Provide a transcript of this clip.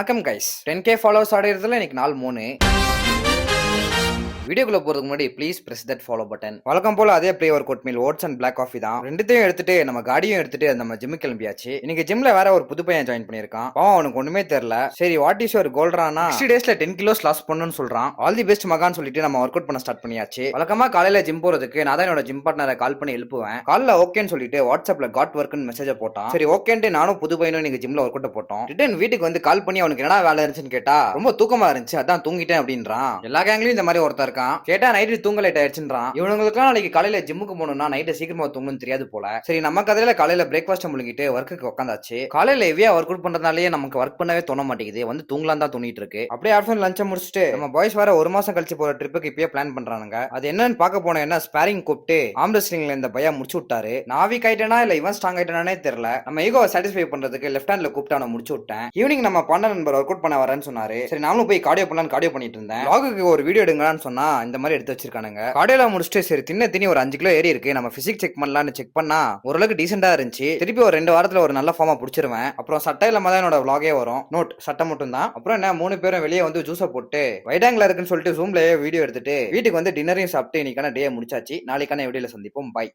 வணக்கம் guys. 10K followers அடையிறதுல இன்னைக்கு நாள் 3. வீடியோக்குள்ள போறதுக்கு முன்னாடி please press that follow button. வழக்கம் போல அதே pre workout meal oats and black coffee தான். ரெண்டுத்தையும் எடுத்துட்டு நம்ம காடியும் எடுத்துட்டு நம்ம ஜிம் கிளம்பியாச்சு. இன்னைக்கு ஜிம்ல வேற ஒரு புது பையன் ஜாயின் பண்ணிருக்கான். அவனுக்கு ஒண்ணுமே தெரியல. சரி வாட் இஸ் யுவர் கோல்ரானா 60 டேஸ்ல 10 கிலோஸ் லாஸ் பண்ணணும்னு சொல்றான். ஆல் தி பெஸ்ட் மகான்னு சொல்லிட்டு நம்ம ஒர்க் அவுட் பண்ண ஸ்டார்ட் பண்ணியாச்சு. வழக்கமா காலையில ஜிம் போறதுக்கு நான் தான் என்னோட ஜிம் பார்ட்னரை கால் பண்ணி எழுப்புவேன். கால்ல ஓகேன்னு சொல்லிட்டு வாட்ஸ்அப்ல காட் ஒர்க்னு மெசேஜ் போட்டான். சரி ஓகேன்ட்டு நானும் புது பையனும் இன்னைக்கு ஜிம்ல ஒர்க் அவுட் போட்டோம். ரிட்டர்ன் வீட்டுக்கு வந்து கால் பண்ணி அவனுக்கு என்ன வேலை இருந்துச்சுன்னு கேட்டா ரொம்ப தூக்கமா இருந்துச்சு அதான் தூங்கிட்டேன் அப்படின்றான். எல்லா கேங்லயும் இந்த மாதிரி ஒருத்தர் இருக்கான். கேட்டா நைட்டு தூங்க லேட் ஆயிடுச்சுன்றான். இவனுங்களுக்குலாம் நாளைக்கு காலையில ஜிம்முக்கு போகணும்னா நைட்டு சீக்கிரமா தூங்கணும்னு தெரியாது போல. சரி நம்ம கதையில காலையில பிரேக்ஃபாஸ்ட் முழுங்கிட்டு ஒர்க்குக்கு உட்காந்தாச்சு. காலையில ஹெவியா ஒர்க் அவுட் பண்றதுனாலே நமக்கு ஒர்க் பண்ணவே தோண மாட்டேங்குது. வந்து தூங்கலாம் தான் தோணிட்டு இருக்கு. அப்படியே ஆஃப்டர்நூன் லஞ்சை முடிச்சுட்டு நம்ம பாய்ஸ் வேற ஒரு மாசம் கழிச்சு போற ட்ரிப்புக்கு இப்பயே பிளான் பண்றானுங்க. அது என்னன்னு பார்க்க போன என்ன ஸ்பேரிங் கூப்பிட்டு ஆம் ரெஸ்லிங்ல இந்த பையா முடிச்சு விட்டாரு. நான் வீக் ஆயிட்டேனா இல்ல இவன் ஸ்ட்ராங் ஆயிட்டானே தெரியல. நம்ம ஈகோவை சாட்டிஸ்ஃபை பண்றதுக்கு லெஃப்ட் ஹேண்ட்ல கூப்பிட்டு அவனை முடிச்சு விட்டேன். ஈவினிங் நம்ம பண்ண நண்பர் ஒர்க் அவுட் பண்ண வரேன்னு சொன்னாரு. சரி நானும் போய் கார்டியோ பண்ணலான்னு கார்டியோ பண்ணிட்டு இருந்தேன். லாகுக்கு ஒரு வீடியோ எடுங்கன்னு சொன்னா இந்த மாதிரி எடுத்து வச்சிருக்கானுங்க. கார்டியோல முடிச்சுட்டு சரி தின்னி ஒரு 5 கிலோ ஏறி இருக்கு. நம்ம பிசிக்ஸ் செக் பண்ணலாம்னு செக் பண்ணா ஓரளவுக்கு டீசெண்டா இருந்துச்சு. திருப்பி ஒரு 2 வாரத்துல ஒரு நல்ல ஃபார்மா புடிச்சிருவேன். அப்புறம் சட்டை இல்லாம தான் என்னோட vlog வரும். நோட் சட்டை மட்டும் தான். அப்புறம் என்ன 3 பேரும் வெளியே வந்து ஜூஸை போட்டு வைட் ஆங்கிள் இருக்குன்னு சொல்லிட்டு ஜூம்லயே வீடியோ எடுத்துட்டு வீட்டுக்கு வந்து டின்னரையும் சாப்பிட்டு இன்னைக்கான டே முடிச்சாச்சு. நாளைக்கான வீடியோல சந்திப்போம். பை.